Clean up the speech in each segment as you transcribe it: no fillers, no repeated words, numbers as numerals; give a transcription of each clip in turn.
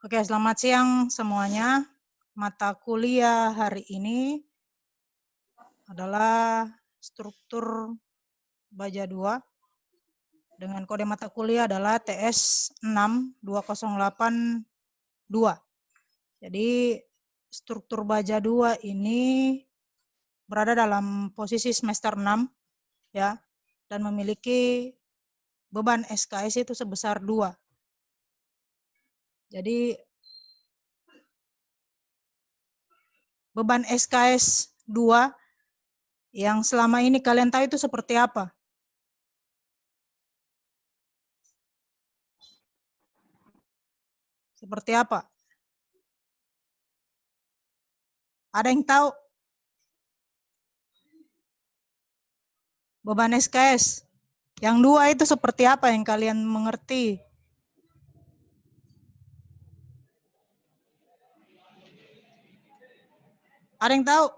Oke, selamat siang semuanya. Mata kuliah hari ini adalah struktur baja 2 dengan kode mata kuliah adalah TS 62082. Jadi struktur baja 2 ini berada dalam posisi semester 6 ya, dan memiliki beban SKS itu sebesar 2. Jadi beban SKS 2 yang selama ini kalian tahu itu seperti apa? Seperti apa? Ada yang tahu? Beban SKS. Yang 2 itu seperti apa yang kalian mengerti? Ada yang tahu?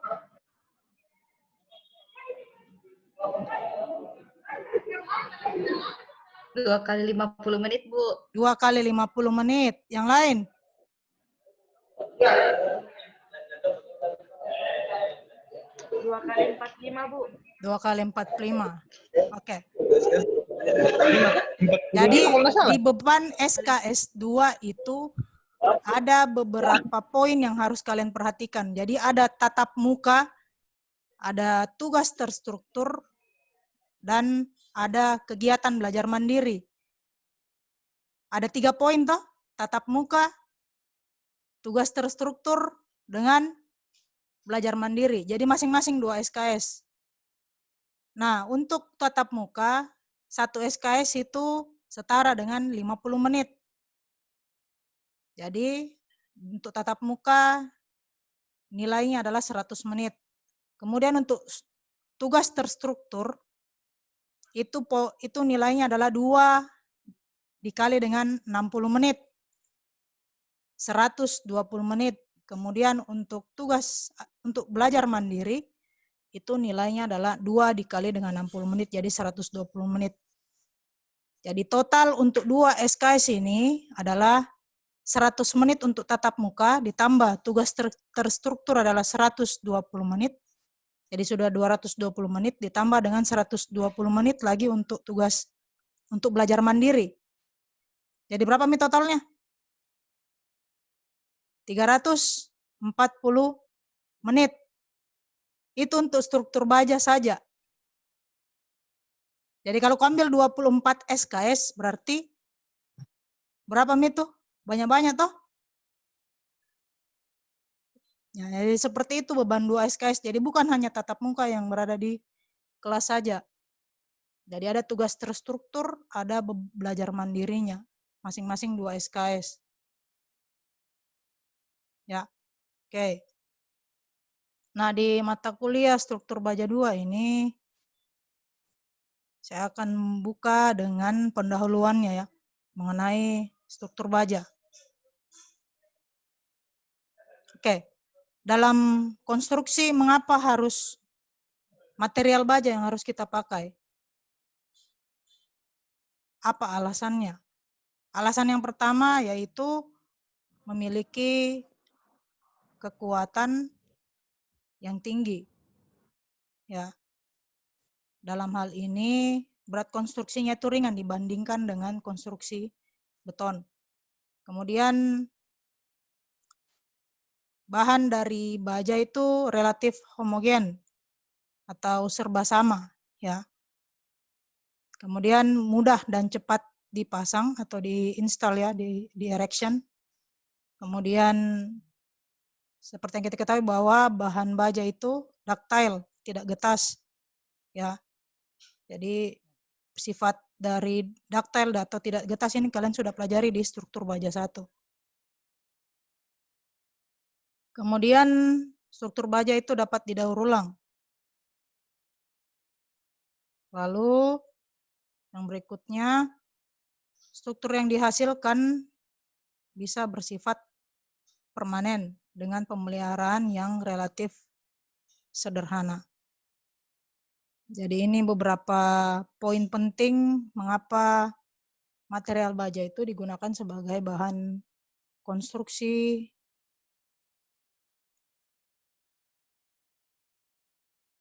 Dua kali 50 menit, Bu. 2 kali 50 menit. Yang lain? Dua kali 45, Bu. 2 kali 45. Oke. Jadi di beban SKS 2 itu ada beberapa poin yang harus kalian perhatikan. Jadi ada tatap muka, ada tugas terstruktur, dan ada kegiatan belajar mandiri. Ada 3 poin toh, tatap muka, tugas terstruktur, dengan belajar mandiri. Jadi masing-masing 2 SKS. Nah, untuk tatap muka, 1 SKS itu setara dengan 50 menit. Jadi, untuk tatap muka, nilainya adalah 100 menit. Kemudian untuk tugas terstruktur, itu nilainya adalah 2 dikali dengan 60 menit. 120 menit. Kemudian untuk untuk belajar mandiri, itu nilainya adalah 2 dikali dengan 60 menit, jadi 120 menit. Jadi total untuk 2 SKS ini adalah 100 menit untuk tatap muka, ditambah tugas terstruktur adalah 120 menit, jadi sudah 220 menit, ditambah dengan 120 menit lagi untuk tugas untuk belajar mandiri. Jadi berapa menit totalnya? 340 menit. Itu untuk struktur baja saja. Jadi kalau kau ambil 24 SKS berarti berapa menit tuh? Banyak-banyak toh? Ya, jadi seperti itu beban 2 SKS. Jadi bukan hanya tatap muka yang berada di kelas saja. Jadi ada tugas terstruktur, ada belajar mandirinya. Masing-masing 2 SKS. Ya, oke. Nah, di mata kuliah struktur baja 2 ini, saya akan buka dengan pendahuluannya ya, mengenai struktur baja. Oke, dalam konstruksi mengapa harus material baja yang harus kita pakai? Apa alasannya? Alasan yang pertama yaitu memiliki kekuatan yang tinggi. Ya. Dalam hal ini berat konstruksinya itu ringan dibandingkan dengan konstruksi beton. Kemudian bahan dari baja itu relatif homogen atau serba sama, ya. Kemudian mudah dan cepat dipasang atau diinstal ya, di erection. Kemudian seperti yang kita ketahui bahwa bahan baja itu ductile, tidak getas, ya. Jadi sifat dari ductile atau tidak getas ini kalian sudah pelajari di struktur baja 1. Kemudian struktur baja itu dapat didaur ulang. Lalu yang berikutnya, struktur yang dihasilkan bisa bersifat permanen dengan pemeliharaan yang relatif sederhana. Jadi ini beberapa poin penting mengapa material baja itu digunakan sebagai bahan konstruksi.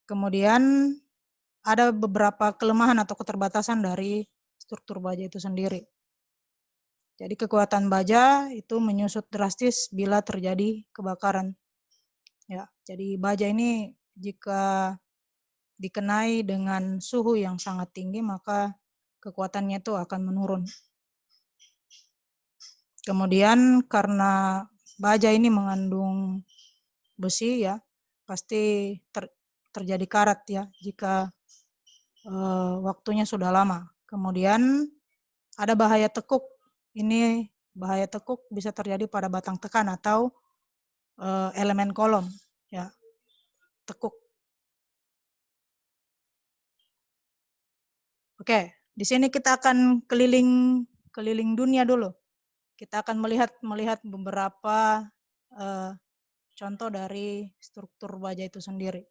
Kemudian ada beberapa kelemahan atau keterbatasan dari struktur baja itu sendiri. Jadi kekuatan baja itu menyusut drastis bila terjadi kebakaran. Ya, jadi baja ini jika dikenai dengan suhu yang sangat tinggi, maka kekuatannya itu akan menurun. Kemudian karena baja ini mengandung besi ya, pasti terjadi karat ya jika waktunya sudah lama. Kemudian ada bahaya tekuk. Ini bahaya tekuk bisa terjadi pada batang tekan atau elemen kolom ya, tekuk. Oke, di sini kita akan keliling dunia dulu. Kita akan melihat beberapa contoh dari struktur baja itu sendiri.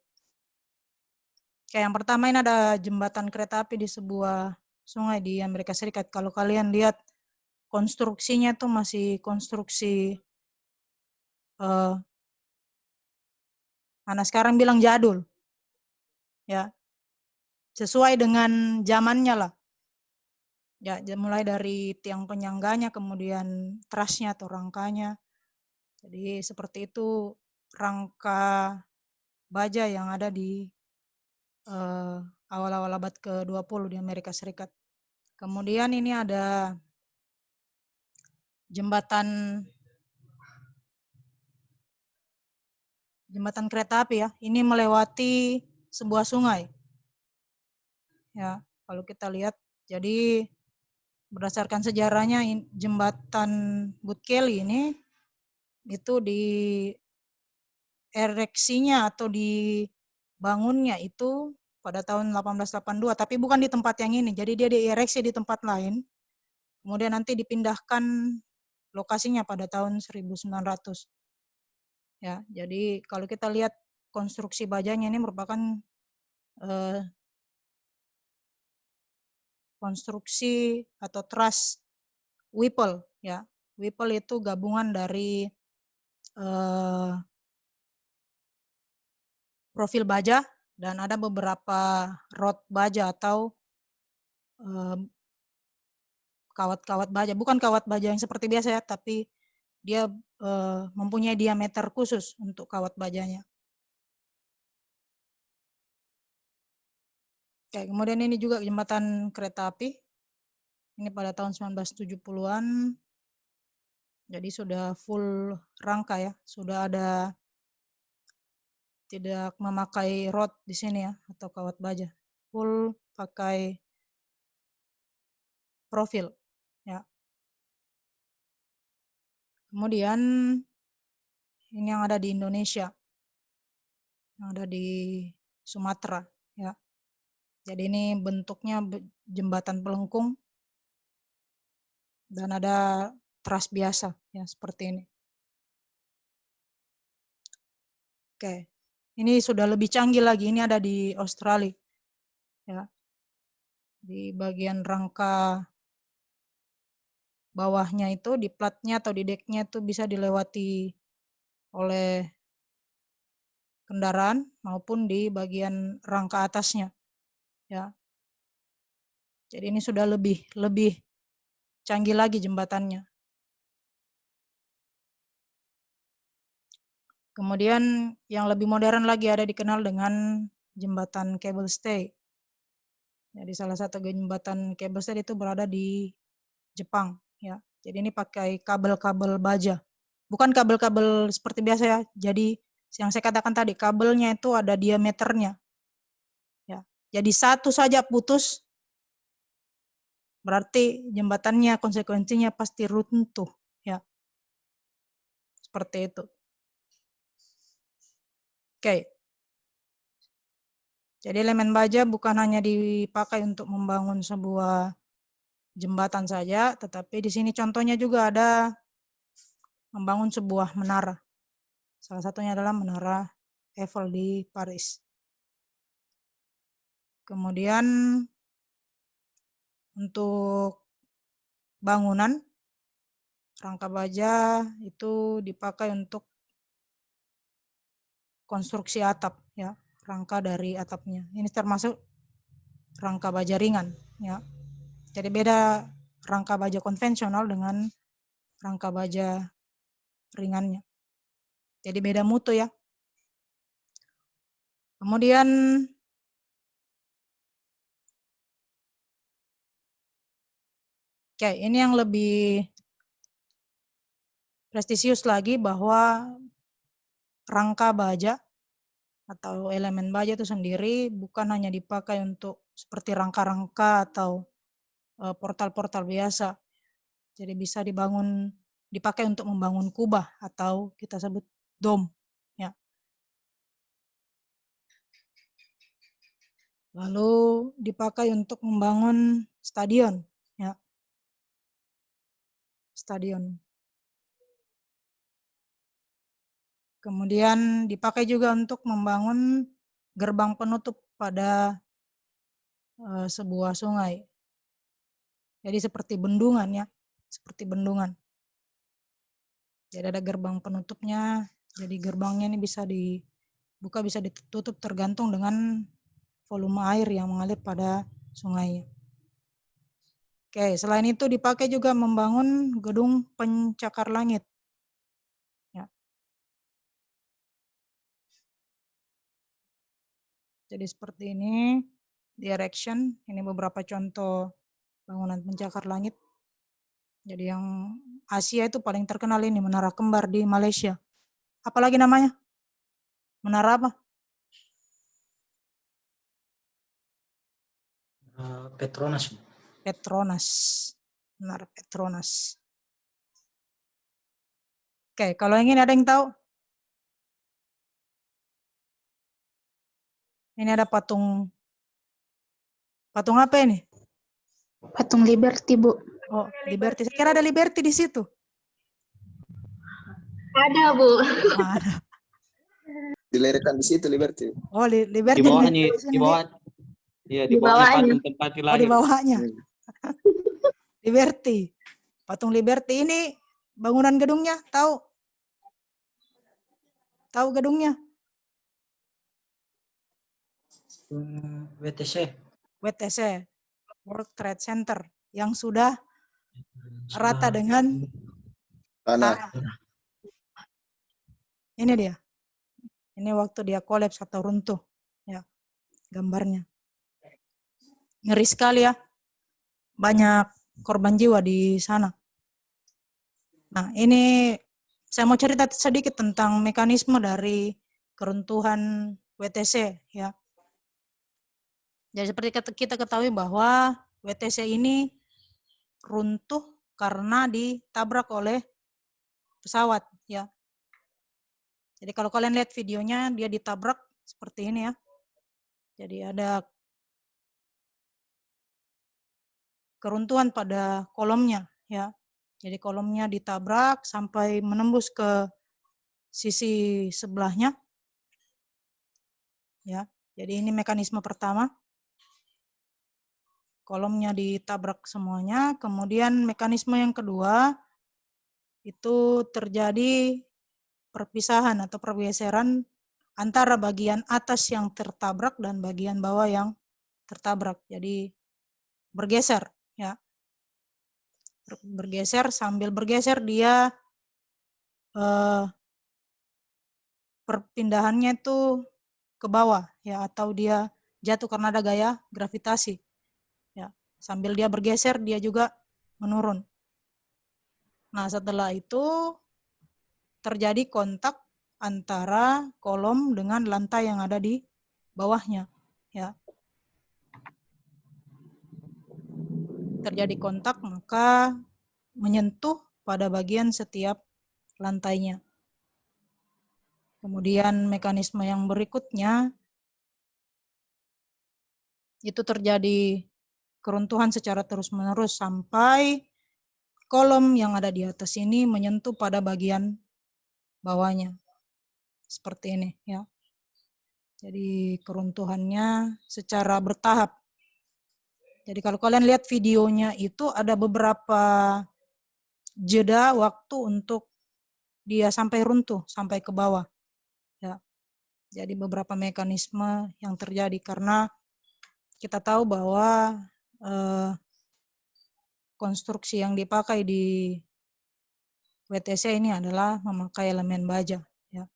Oke, yang pertama ini ada jembatan kereta api di sebuah sungai di Amerika Serikat. Kalau kalian lihat konstruksinya tuh masih konstruksi anak sekarang bilang jadul, ya, sesuai dengan zamannya lah. Ya, mulai dari tiang penyangganya, kemudian trusnya atau rangkanya. Jadi seperti itu rangka baja yang ada di awal-awal abad ke-20 di Amerika Serikat. Kemudian ini ada jembatan kereta api ya. Ini melewati sebuah sungai. Ya, kalau kita lihat, jadi berdasarkan sejarahnya jembatan Booth Kelly ini itu di ereksinya atau dibangunnya itu pada tahun 1882, tapi bukan di tempat yang ini. Jadi dia diereksi di tempat lain. Kemudian nanti dipindahkan lokasinya pada tahun 1900. Ya, jadi kalau kita lihat konstruksi bajanya ini merupakan konstruksi atau truss Whipple ya. Whipple itu gabungan dari profil baja dan ada beberapa rod baja atau kawat-kawat baja. Bukan kawat baja yang seperti biasa ya, tapi dia mempunyai diameter khusus untuk kawat bajanya. Oke, kemudian ini juga jembatan kereta api. Ini pada tahun 1970-an. Jadi sudah full rangka ya, sudah ada tidak memakai rod di sini ya atau kawat baja. Full pakai profil ya. Kemudian ini yang ada di Indonesia, yang ada di Sumatera ya. Jadi ini bentuknya jembatan pelengkung dan ada truss biasa ya seperti ini. Oke, ini sudah lebih canggih lagi. Ini ada di Australia ya. Di bagian rangka bawahnya itu, di platnya atau di decknya itu bisa dilewati oleh kendaraan maupun di bagian rangka atasnya ya. Jadi ini sudah lebih canggih lagi jembatannya. Kemudian yang lebih modern lagi ada dikenal dengan jembatan cable stay. Jadi salah satu jembatan cable stay itu berada di Jepang ya. Jadi ini pakai kabel-kabel baja. Bukan kabel-kabel seperti biasa ya. Jadi yang saya katakan tadi kabelnya itu ada diameternya. Ya. Jadi satu saja putus berarti jembatannya konsekuensinya pasti runtuh ya. Seperti itu. Oke. Jadi elemen baja bukan hanya dipakai untuk membangun sebuah jembatan saja, tetapi di sini contohnya juga ada membangun sebuah menara. Salah satunya adalah menara Eiffel di Paris. Kemudian untuk bangunan Rangka baja itu dipakai untuk konstruksi atap, ya, rangka dari atapnya. Ini termasuk rangka baja ringan, ya. Jadi beda rangka baja konvensional dengan rangka baja ringannya. Jadi beda mutu, ya. Kemudian oke, ini yang lebih prestisius lagi, bahwa rangka baja atau elemen baja itu sendiri bukan hanya dipakai untuk seperti rangka-rangka atau portal-portal biasa. Jadi bisa dipakai untuk membangun kubah atau kita sebut dom, ya. Lalu dipakai untuk membangun stadion, ya. Stadion. Kemudian dipakai juga untuk membangun gerbang penutup pada sebuah sungai. Jadi seperti bendungan, ya. Seperti bendungan. Jadi ada gerbang penutupnya. Jadi gerbangnya ini bisa dibuka, bisa ditutup tergantung dengan volume air yang mengalir pada sungai. Oke, selain itu dipakai juga membangun gedung pencakar langit. Ya. Jadi seperti ini, di erection, ini beberapa contoh bangunan pencakar langit. Jadi yang Asia itu paling terkenal ini, Menara Kembar di Malaysia. Apalagi namanya? Menara apa? Petronas. Petronas. Menara Petronas. Oke, kalau yang ini ada yang tahu? Ini ada patung apa ini? Patung Liberty, Bu. Oh, Liberty. Saya kira ada Liberty di situ. Ada, Bu. Ada. Dilerikan di situ Liberty. Oh, Liberty. Di bawahnya, di bawah. Iya, di bawahnya patung tempat Oh, di lahir. bawahnya. Liberty. Patung Liberty ini bangunan gedungnya, tahu? Tahu gedungnya? WTC. WTC, World Trade Center, yang sudah rata dengan tanah. Ini dia. Ini waktu dia kolaps atau runtuh. Ya, gambarnya. Ngeri sekali, ya. Banyak korban jiwa di sana. Nah, ini saya mau cerita sedikit tentang mekanisme dari keruntuhan WTC, ya. Jadi seperti kita ketahui bahwa WTC ini runtuh karena ditabrak oleh pesawat, ya. Jadi kalau kalian lihat videonya, dia ditabrak seperti ini, ya. Jadi ada keruntuhan pada kolomnya, ya. Jadi kolomnya ditabrak sampai menembus ke sisi sebelahnya, ya. Jadi ini mekanisme pertama. Kolomnya ditabrak semuanya. Kemudian mekanisme yang kedua, itu terjadi perpisahan atau pergeseran antara bagian atas yang tertabrak dan bagian bawah yang tertabrak. Jadi bergeser, ya. Bergeser, sambil bergeser dia perpindahannya itu ke bawah, ya, atau dia jatuh karena ada gaya gravitasi, ya. Sambil dia bergeser, dia juga menurun. Nah, setelah itu terjadi kontak antara kolom dengan lantai yang ada di bawahnya, ya. Terjadi kontak, maka menyentuh pada bagian setiap lantainya. Kemudian mekanisme yang berikutnya, itu terjadi keruntuhan secara terus-menerus sampai kolom yang ada di atas ini menyentuh pada bagian bawahnya. Seperti ini, ya. Jadi keruntuhannya secara bertahap. Jadi kalau kalian lihat videonya itu ada beberapa jeda waktu untuk dia sampai runtuh, sampai ke bawah. Ya. Jadi beberapa mekanisme yang terjadi karena kita tahu bahwa konstruksi yang dipakai di WTC ini adalah memakai elemen baja. Ya.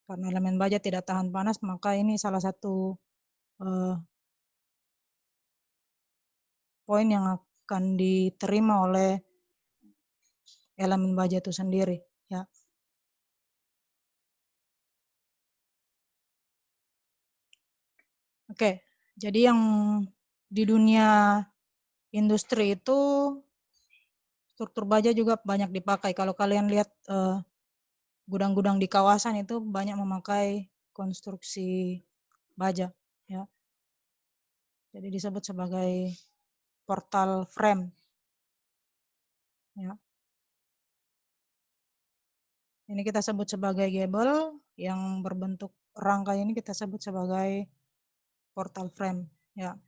Karena elemen baja tidak tahan panas, maka ini salah satu poin yang akan diterima oleh elemen baja itu sendiri. Ya. Oke, jadi yang di dunia industri itu struktur baja juga banyak dipakai. Kalau kalian lihat gudang-gudang di kawasan itu banyak memakai konstruksi baja. Ya. Jadi disebut sebagai portal frame. Ya. Ini kita sebut sebagai gable, yang berbentuk rangka ini kita sebut sebagai portal frame. Ya.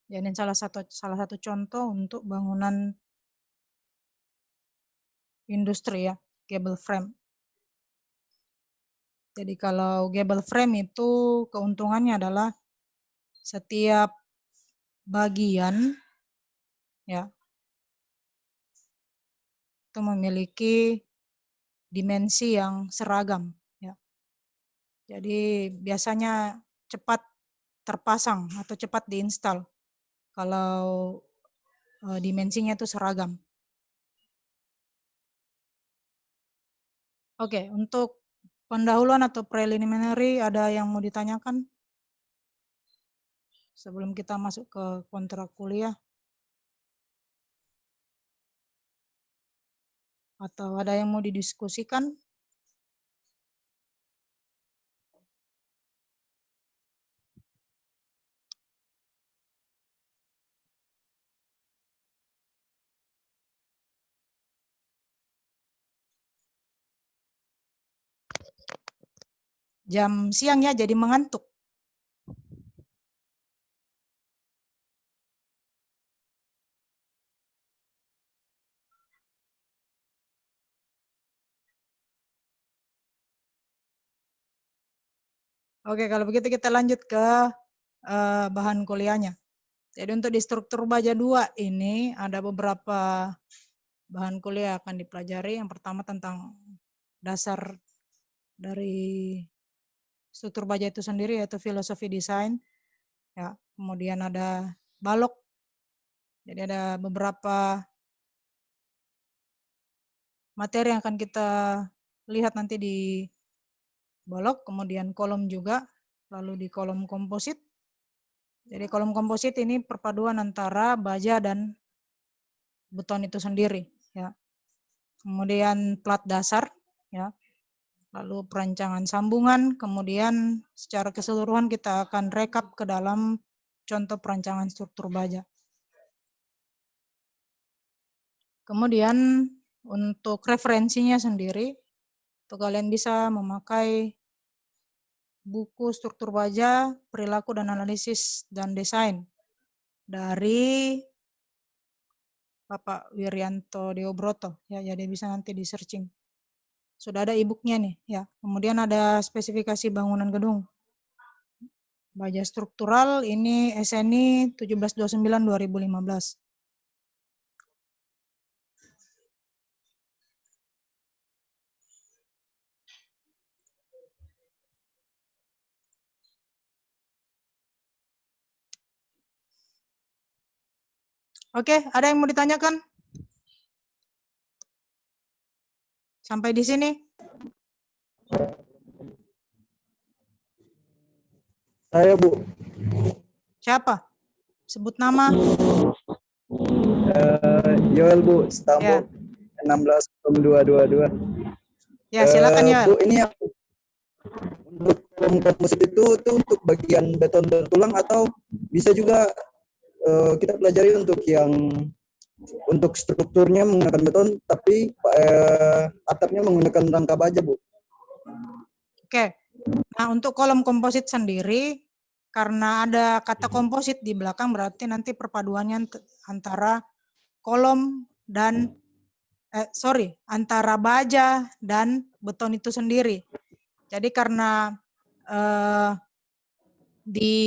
Jadi salah satu contoh untuk bangunan industri ya, gable frame. Jadi kalau gable frame itu keuntungannya adalah setiap bagian ya itu memiliki dimensi yang seragam ya. Jadi biasanya cepat terpasang atau cepat diinstal kalau dimensinya itu seragam. Oke, untuk pendahuluan atau preliminary ada yang mau ditanyakan sebelum kita masuk ke kontrak kuliah? Atau ada yang mau didiskusikan? Jam siang ya, jadi mengantuk. Oke, kalau begitu kita lanjut ke bahan kuliahnya. Jadi untuk di struktur baja 2 ini ada beberapa bahan kuliah akan dipelajari. Yang pertama tentang dasar dari struktur baja itu sendiri, yaitu filosofi desain. Ya, kemudian ada balok. Jadi ada beberapa materi yang akan kita lihat nanti di balok, kemudian kolom juga, lalu di kolom komposit. Jadi kolom komposit ini perpaduan antara baja dan beton itu sendiri. Ya. Kemudian plat dasar, ya. Lalu perancangan sambungan, kemudian secara keseluruhan kita akan rekap ke dalam contoh perancangan struktur baja. Kemudian untuk referensinya sendiri, itu kalian bisa memakai buku struktur baja, perilaku dan analisis dan desain dari Bapak Wirianto Deobroto ya, jadi bisa nanti di searching. Sudah ada e-booknya nih ya. Kemudian ada spesifikasi bangunan gedung. Baja struktural ini SNI 1729 2015. Oke, ada yang mau ditanyakan? Sampai di sini? Saya, Bu. Siapa? Sebut nama. Yoel, Bu. Stambo. 16.222. Ya, silakan ya. Bu, ini yang untuk komposit itu untuk bagian beton bertulang atau bisa juga kita pelajari untuk yang untuk strukturnya menggunakan beton tapi atapnya menggunakan rangka baja, Bu. Oke. Nah, untuk kolom komposit sendiri karena ada kata komposit di belakang berarti nanti perpaduannya antara kolom dan antara baja dan beton itu sendiri. Jadi karena di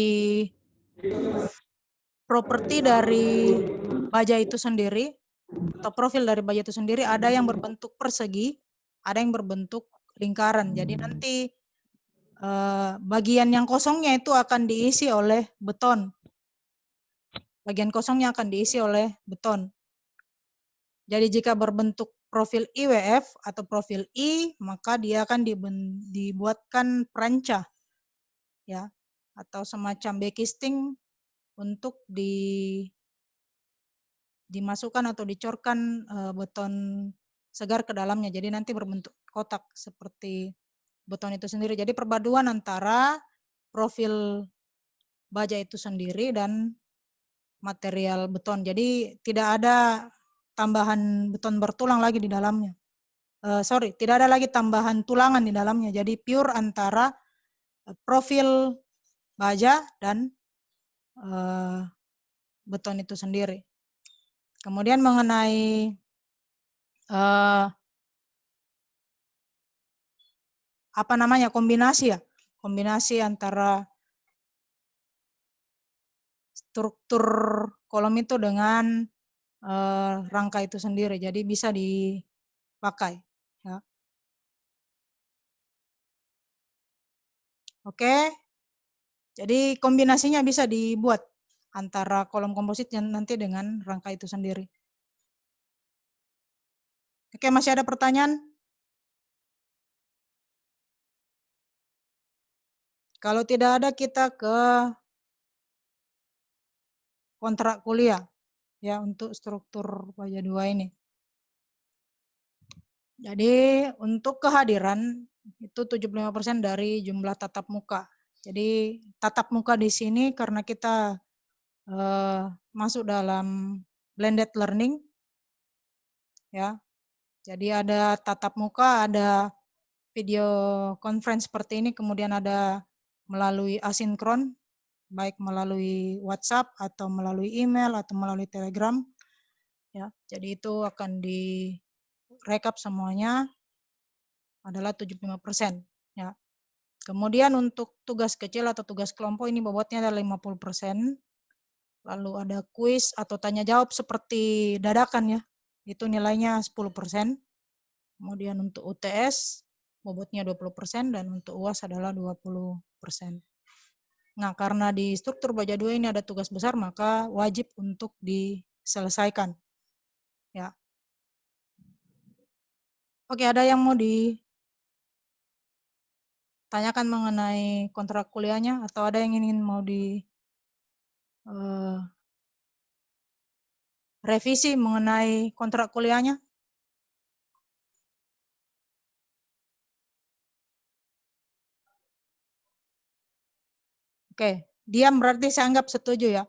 properti dari baja itu sendiri atau profil dari baja itu sendiri ada yang berbentuk persegi, ada yang berbentuk lingkaran. Jadi nanti bagian yang kosongnya itu akan diisi oleh beton. Bagian kosongnya akan diisi oleh beton. Jadi jika berbentuk profil IWF atau profil I, maka dia akan dibuatkan perancah, ya, atau semacam backcasting untuk dimasukkan atau dicorkan beton segar ke dalamnya. Jadi nanti berbentuk kotak seperti beton itu sendiri. Jadi perpaduan antara profil baja itu sendiri dan material beton. Jadi tidak ada tambahan beton bertulang lagi di dalamnya. Tidak ada lagi tambahan tulangan di dalamnya. Jadi pure antara profil baja dan beton itu sendiri. Kemudian mengenai kombinasi, ya, kombinasi antara struktur kolom itu dengan rangka itu sendiri, jadi bisa dipakai, ya. Oke, jadi kombinasinya bisa dibuat antara kolom komposit nanti dengan rangka itu sendiri. Oke, masih ada pertanyaan? Kalau tidak ada, kita ke kontrak kuliah, ya, untuk struktur baja 2 ini. Jadi untuk kehadiran itu 75% dari jumlah tatap muka. Jadi tatap muka di sini karena kita masuk dalam blended learning, ya. Jadi ada tatap muka, ada video conference seperti ini, kemudian ada melalui asinkron, baik melalui WhatsApp atau melalui email atau melalui Telegram, ya. Jadi itu akan direkap semuanya adalah 75%, ya. Kemudian untuk tugas kecil atau tugas kelompok ini bobotnya adalah 50%. Lalu ada kuis atau tanya jawab seperti dadakan, ya. Itu nilainya 10%. Kemudian untuk UTS bobotnya 20% dan untuk UAS adalah 20%. Nah, karena di struktur baja 2 ini ada tugas besar, maka wajib untuk diselesaikan, ya. Oke, ada yang mau ditanyakan mengenai kontrak kuliahnya atau ada yang ingin mau revisi mengenai kontrak kuliahnya? Oke, diam berarti saya anggap setuju, ya.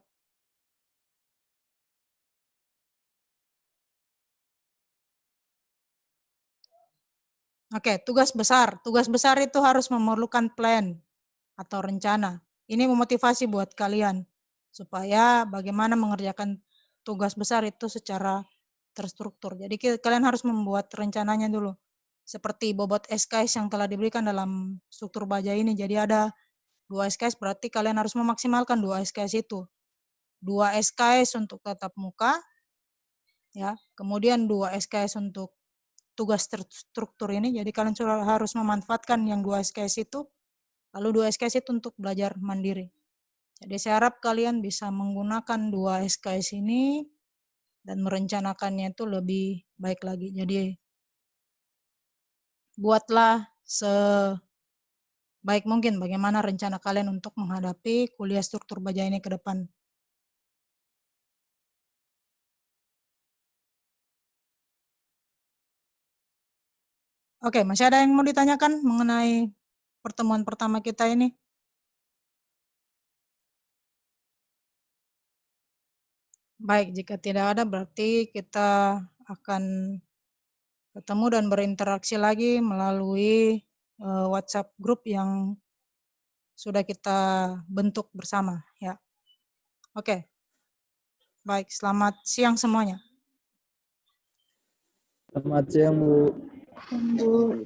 Oke, tugas besar. Tugas besar itu harus memerlukan plan atau rencana. Ini memotivasi buat kalian supaya bagaimana mengerjakan tugas besar itu secara terstruktur. Jadi kalian harus membuat rencananya dulu. Seperti bobot SKS yang telah diberikan dalam struktur baja ini. Jadi ada 2 SKS, berarti kalian harus memaksimalkan 2 SKS itu. 2 SKS untuk tatap muka, ya. Kemudian 2 SKS untuk tugas terstruktur ini. Jadi kalian harus memanfaatkan yang 2 SKS itu, lalu 2 SKS itu untuk belajar mandiri. Jadi saya harap kalian bisa menggunakan 2 SKS ini dan merencanakannya itu lebih baik lagi. Jadi buatlah sebaik mungkin bagaimana rencana kalian untuk menghadapi kuliah struktur baja ini ke depan. Oke, masih ada yang mau ditanyakan mengenai pertemuan pertama kita ini? Baik, jika tidak ada berarti kita akan ketemu dan berinteraksi lagi melalui WhatsApp grup yang sudah kita bentuk bersama ya. Oke. Baik, selamat siang semuanya. Selamat siang, Bu. Bu.